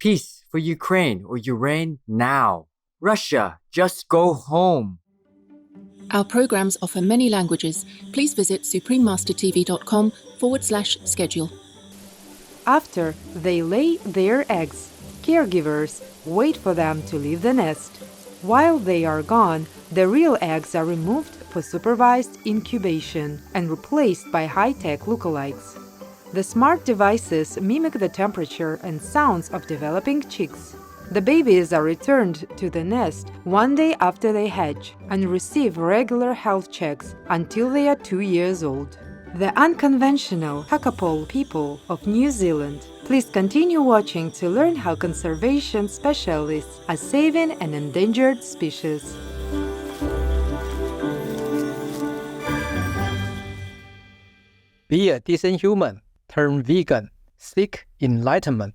Peace for Ukraine or Ukraine now. Russia, just go home. Our programs offer many languages. Please visit suprememastertv.com/schedule. After they lay their eggs, caregivers wait for them to leave the nest. While they are gone, the real eggs are removed for supervised incubation and replaced by high-tech lookalikes. The smart devices mimic the temperature and sounds of developing chicks. The babies are returned to the nest one day after they hatch and receive regular health checks until they are 2 years old. The Unconventional Kakapo-People of New Zealand. Please continue watching to learn how conservation specialists are saving an endangered species. Be a decent human. Turn vegan. Seek enlightenment.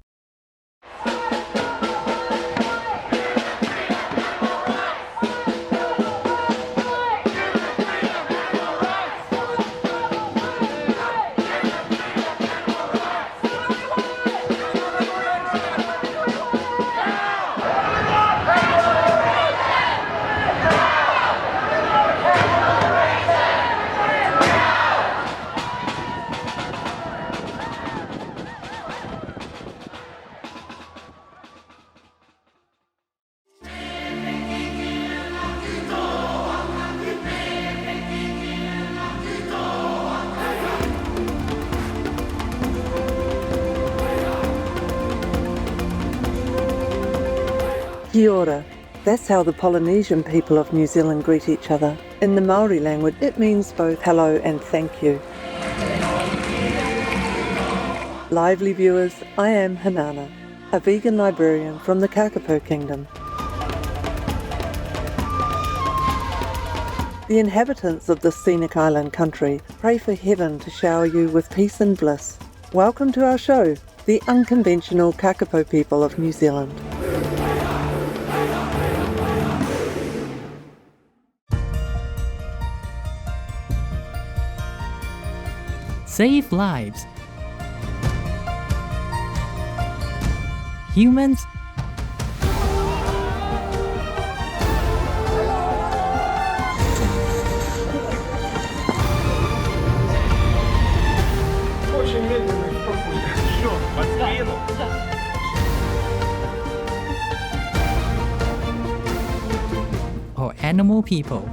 Kia ora. That's how the Polynesian people of New Zealand greet each other. In the Maori language, it means both hello and thank you. Lively viewers, I am Hanana, a vegan librarian from the Kakapo Kingdom. The inhabitants of this scenic island country pray for heaven to shower you with peace and bliss. Welcome to our show, the Unconventional Kakapo-People of New Zealand. Save lives. Humans or animal people.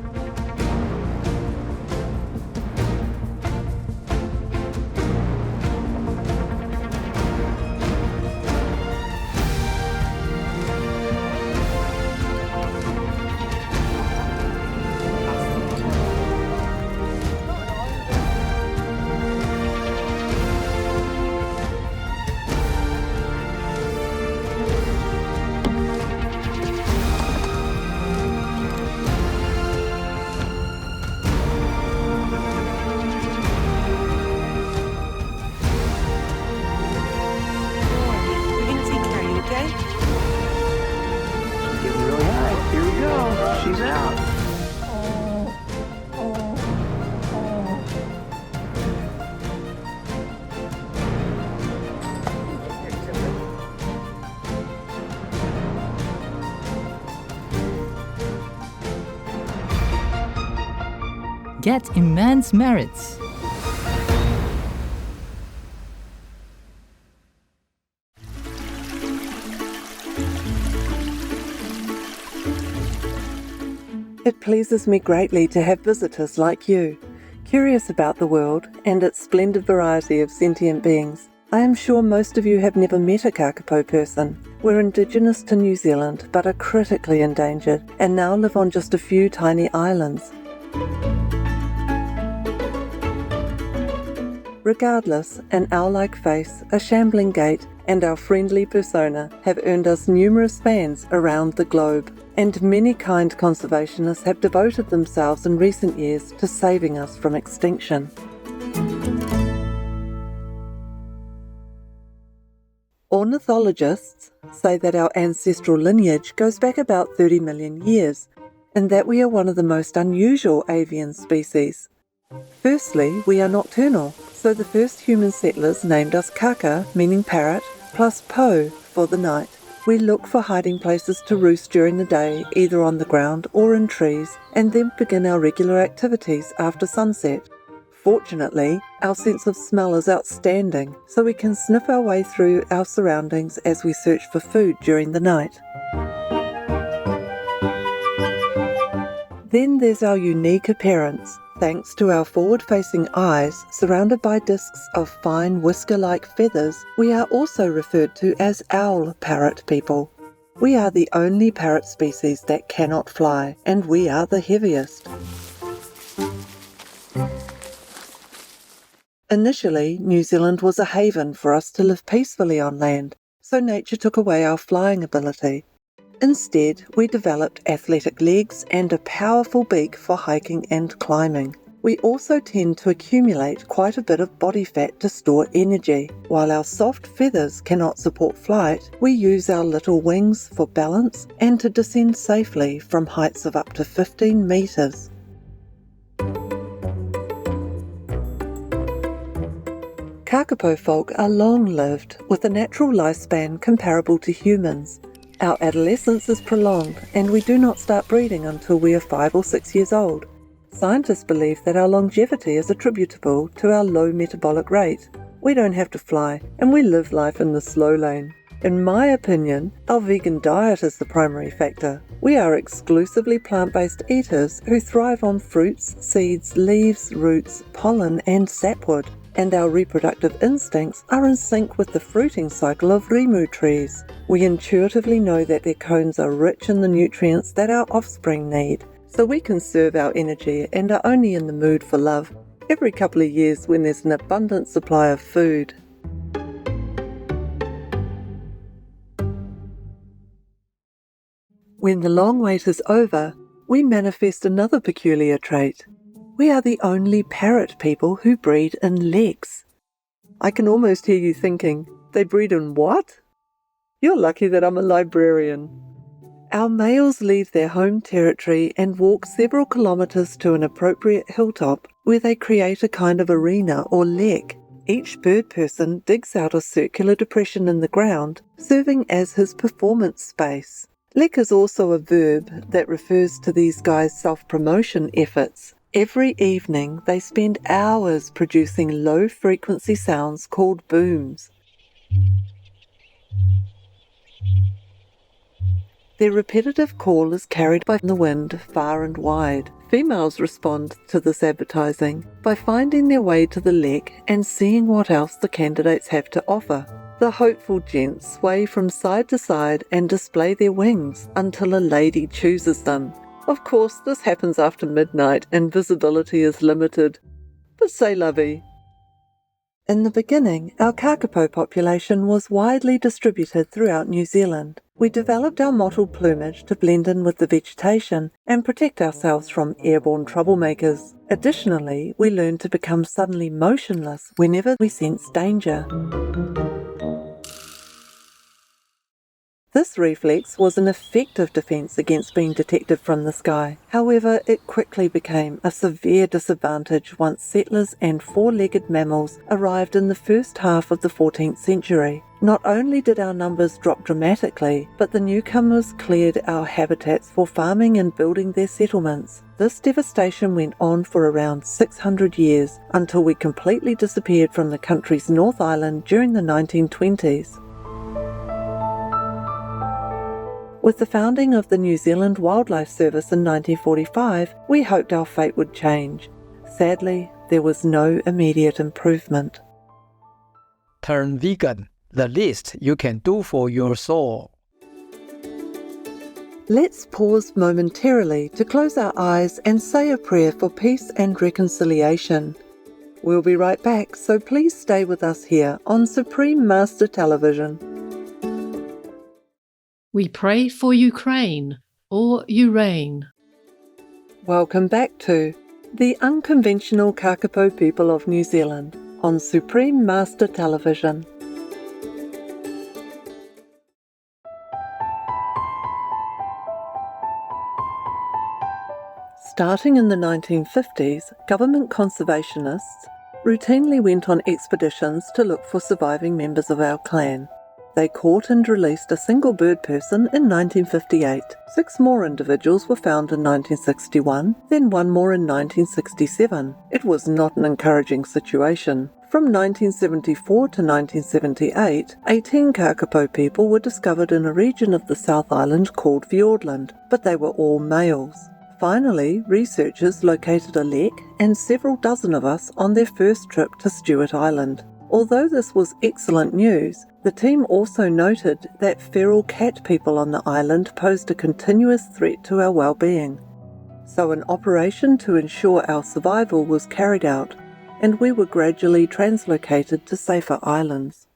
Get immense merits. It pleases me greatly to have visitors like you, curious about the world and its splendid variety of sentient beings. I am sure most of you have never met a Kakapo person. We're indigenous to New Zealand but are critically endangered and now live on just a few tiny islands. Regardless, an owl-like face, a shambling gait, and our friendly persona have earned us numerous fans around the globe, and many kind conservationists have devoted themselves in recent years to saving us from extinction. Ornithologists say that our ancestral lineage goes back about 30 million years, and that we are one of the most unusual avian species. Firstly, we are nocturnal, so the first human settlers named us Kaka, meaning parrot, plus Po for the night. We look for hiding places to roost during the day, either on the ground or in trees, and then begin our regular activities after sunset. Fortunately, our sense of smell is outstanding, so we can sniff our way through our surroundings as we search for food during the night. Then there's our unique appearance. Thanks to our forward-facing eyes, surrounded by discs of fine whisker-like feathers, we are also referred to as owl parrot people. We are the only parrot species that cannot fly, and we are the heaviest. Initially, New Zealand was a haven for us to live peacefully on land, so nature took away our flying ability. Instead, we developed athletic legs and a powerful beak for hiking and climbing. We also tend to accumulate quite a bit of body fat to store energy. While our soft feathers cannot support flight, we use our little wings for balance and to descend safely from heights of up to 15 metres. Kakapo folk are long-lived, with a natural lifespan comparable to humans. Our adolescence is prolonged, and we do not start breeding until we are 5 or 6 years old. Scientists believe that our longevity is attributable to our low metabolic rate. We don't have to fly, and we live life in the slow lane. In my opinion, our vegan diet is the primary factor. We are exclusively plant-based eaters who thrive on fruits, seeds, leaves, roots, pollen, and sapwood. And our reproductive instincts are in sync with the fruiting cycle of rimu trees. We intuitively know that their cones are rich in the nutrients that our offspring need, so we conserve our energy and are only in the mood for love every couple of years when there's an abundant supply of food. When the long wait is over, we manifest another peculiar trait. We are the only parrot people who breed in legs. I can almost hear you thinking, they breed in what? You're lucky that I'm a librarian. Our males leave their home territory and walk several kilometres to an appropriate hilltop where they create a kind of arena or lek. Each bird person digs out a circular depression in the ground, serving as his performance space. Lek is also a verb that refers to these guys' self-promotion efforts. Every evening they spend hours producing low-frequency sounds called booms. Their repetitive call is carried by the wind far and wide. Females respond to this advertising by finding their way to the lek and seeing what else the candidates have to offer. The hopeful gents sway from side to side and display their wings until a lady chooses them. Of course, this happens after midnight and visibility is limited. But c'est la vie. In the beginning, our kakapo population was widely distributed throughout New Zealand. We developed our mottled plumage to blend in with the vegetation and protect ourselves from airborne troublemakers. Additionally, we learned to become suddenly motionless whenever we sense danger. This reflex was an effective defense against being detected from the sky. However, it quickly became a severe disadvantage once settlers and four-legged mammals arrived in the first half of the 14th century. Not only did our numbers drop dramatically, but the newcomers cleared our habitats for farming and building their settlements. This devastation went on for around 600 years, until we completely disappeared from the country's North Island during the 1920s. With the founding of the New Zealand Wildlife Service in 1945, we hoped our fate would change. Sadly, there was no immediate improvement. Turn vegan, the least you can do for your soul. Let's pause momentarily to close our eyes and say a prayer for peace and reconciliation. We'll be right back, so please stay with us here on Supreme Master Television. We pray for Ukraine, or Urain. Welcome back to the Unconventional Kakapo-People of New Zealand on Supreme Master Television. Starting in the 1950s, government conservationists routinely went on expeditions to look for surviving members of our clan. They caught and released a single bird person in 1958. 6 more individuals were found in 1961, then 1 more in 1967. It was not an encouraging situation. From 1974 to 1978, 18 Kakapo people were discovered in a region of the South Island called Fiordland, but they were all males. Finally, researchers located a lek and several dozen of us on their first trip to Stewart Island. Although this was excellent news, the team also noted that feral cat people on the island posed a continuous threat to our well-being. So an operation to ensure our survival was carried out, and we were gradually translocated to safer islands.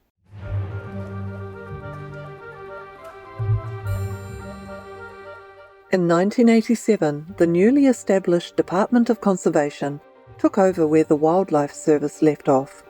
In 1987, the newly established Department of Conservation took over where the Wildlife Service left off.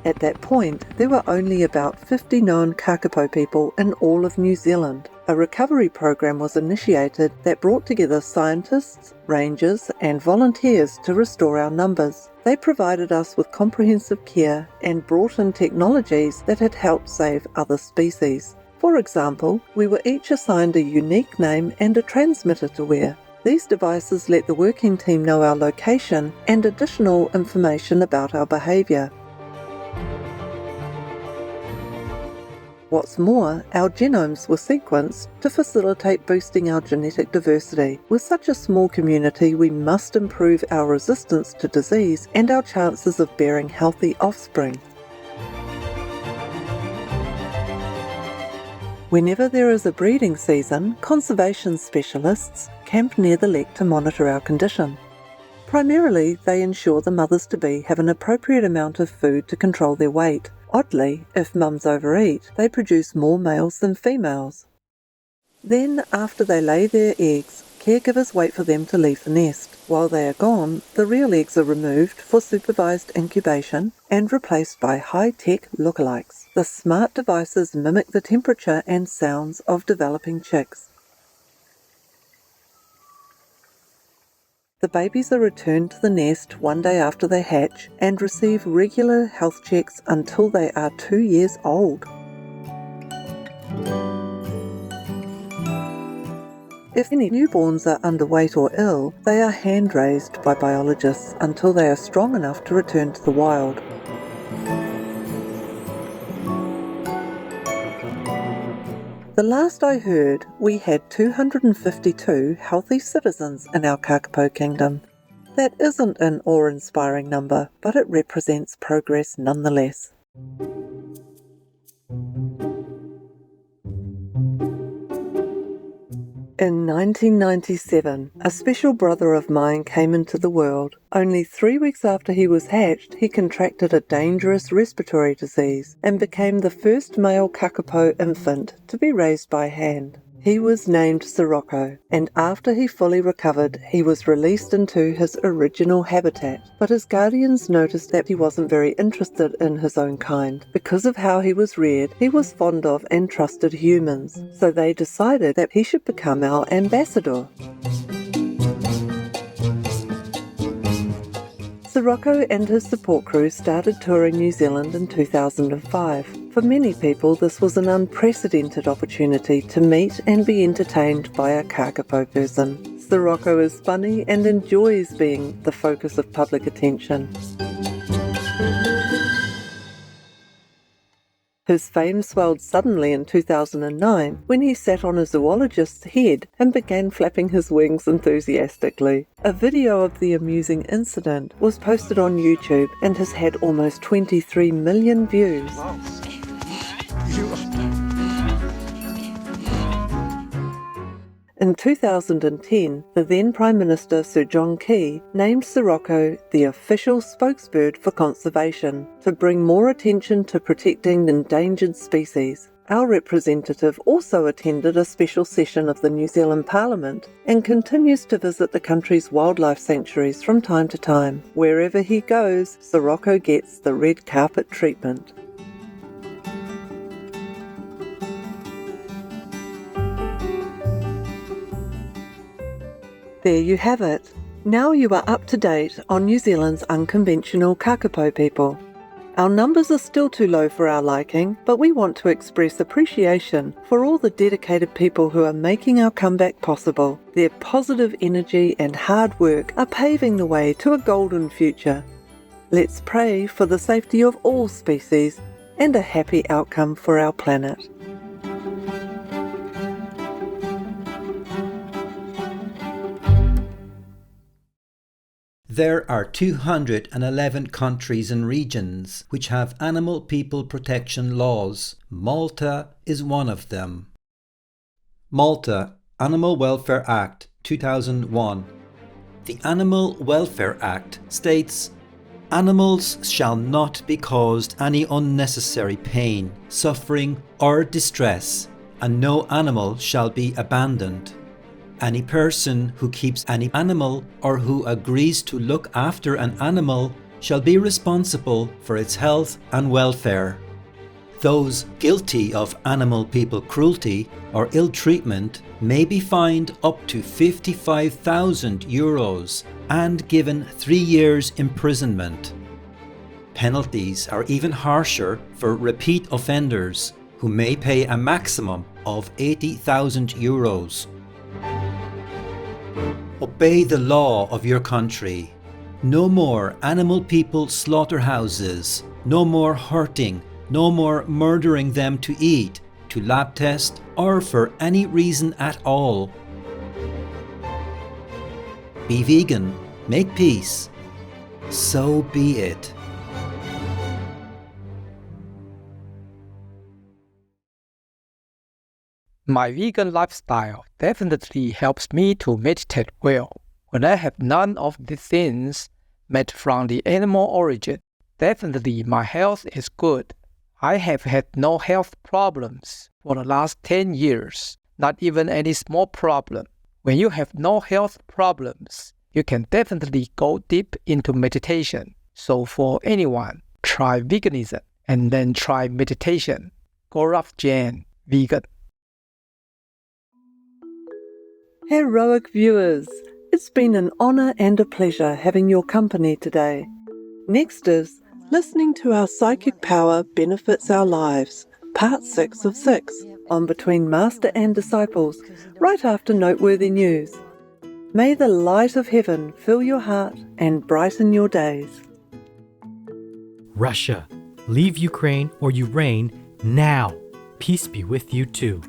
At that point, there were only about 50 known Kakapo people in all of New Zealand. A recovery program was initiated that brought together scientists, rangers, and volunteers to restore our numbers. They provided us with comprehensive care and brought in technologies that had helped save other species. For example, we were each assigned a unique name and a transmitter to wear. These devices let the working team know our location and additional information about our behaviour. What's more, our genomes were sequenced to facilitate boosting our genetic diversity. With such a small community, we must improve our resistance to disease and our chances of bearing healthy offspring. Whenever there is a breeding season, conservation specialists camp near the lek to monitor our condition. Primarily, they ensure the mothers-to-be have an appropriate amount of food to control their weight. Oddly, if mums overeat, they produce more males than females. Then, after they lay their eggs, caregivers wait for them to leave the nest. While they are gone, the real eggs are removed for supervised incubation and replaced by high-tech lookalikes. The smart devices mimic the temperature and sounds of developing chicks. The babies are returned to the nest one day after they hatch and receive regular health checks until they are 2 years old. If any newborns are underweight or ill, they are hand-raised by biologists until they are strong enough to return to the wild. The last I heard, we had 252 healthy citizens in our Kakapo kingdom. That isn't an awe-inspiring number, but it represents progress nonetheless. In 1997, a special brother of mine came into the world. Only 3 weeks after he was hatched, he contracted a dangerous respiratory disease and became the first male Kakapo infant to be raised by hand. He was named Sirocco, and after he fully recovered, he was released into his original habitat. But his guardians noticed that he wasn't very interested in his own kind. Because of how he was reared, he was fond of and trusted humans, so they decided that he should become our ambassador. Sirocco and his support crew started touring New Zealand in 2005. For many people, this was an unprecedented opportunity to meet and be entertained by a Kakapo person. Sirocco is funny and enjoys being the focus of public attention. His fame swelled suddenly in 2009 when he sat on a zoologist's head and began flapping his wings enthusiastically. A video of the amusing incident was posted on YouTube and has had almost 23 million views. In 2010, the then Prime Minister Sir John Key named Sirocco the official spokesbird for conservation to bring more attention to protecting endangered species. Our representative also attended a special session of the New Zealand Parliament and continues to visit the country's wildlife sanctuaries from time to time. Wherever he goes, Sirocco gets the red carpet treatment. There you have it. Now you are up to date on New Zealand's unconventional Kakapo people. Our numbers are still too low for our liking, but we want to express appreciation for all the dedicated people who are making our comeback possible. Their positive energy and hard work are paving the way to a golden future. Let's pray for the safety of all species and a happy outcome for our planet. There are 211 countries and regions which have animal people protection laws. Malta is one of them. Malta Animal Welfare Act 2001. The Animal Welfare Act states, "Animals shall not be caused any unnecessary pain, suffering or distress, and no animal shall be abandoned. Any person who keeps any animal or who agrees to look after an animal shall be responsible for its health and welfare. Those guilty of animal people cruelty or ill treatment may be fined up to €55,000 and given 3 years imprisonment. Penalties are even harsher for repeat offenders, who may pay a maximum of €80,000. Obey the law of your country. No more animal people slaughterhouses, no more hurting, no more murdering them to eat, to lab test, or for any reason at all. Be vegan, make peace. So be it." My vegan lifestyle definitely helps me to meditate well. When I have none of these things made from the animal origin, definitely my health is good. I have had no health problems for the last 10 years, not even any small problem. When you have no health problems, you can definitely go deep into meditation. So for anyone, try veganism and then try meditation. Gaurav Jain, vegan. Heroic viewers, it's been an honour and a pleasure having your company today. Next is Listening to Our Psychic Power Benefits Our Lives, Part 6 of 6, on Between Master and Disciples, right after noteworthy news. May the light of heaven fill your heart and brighten your days. Russia, leave Ukraine or you reign now. Peace be with you too.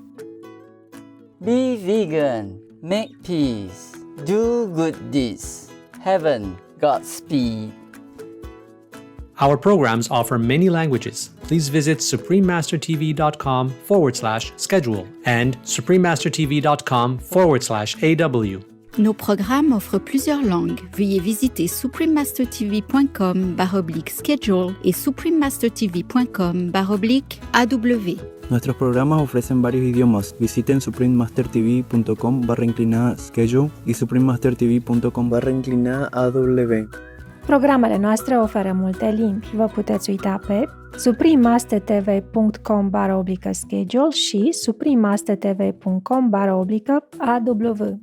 Be vegan, make peace, do good deeds. Heaven, Godspeed. Our programs offer many languages. Please visit suprememastertv.com/schedule and suprememastertv.com/AW. Nos programmes offrent plusieurs langues. Veuillez visiter suprememastertv.com/schedule et suprememastertv.com/AW. Nuestros programas ofrecen varios idiomas. Visiten suprememastertv.com/schedule y suprememastertv.com/AW. Programele noastre oferă multe limbi. Vă puteți uita pe suprememastertv.com/schedule și suprememastertv.com/AW.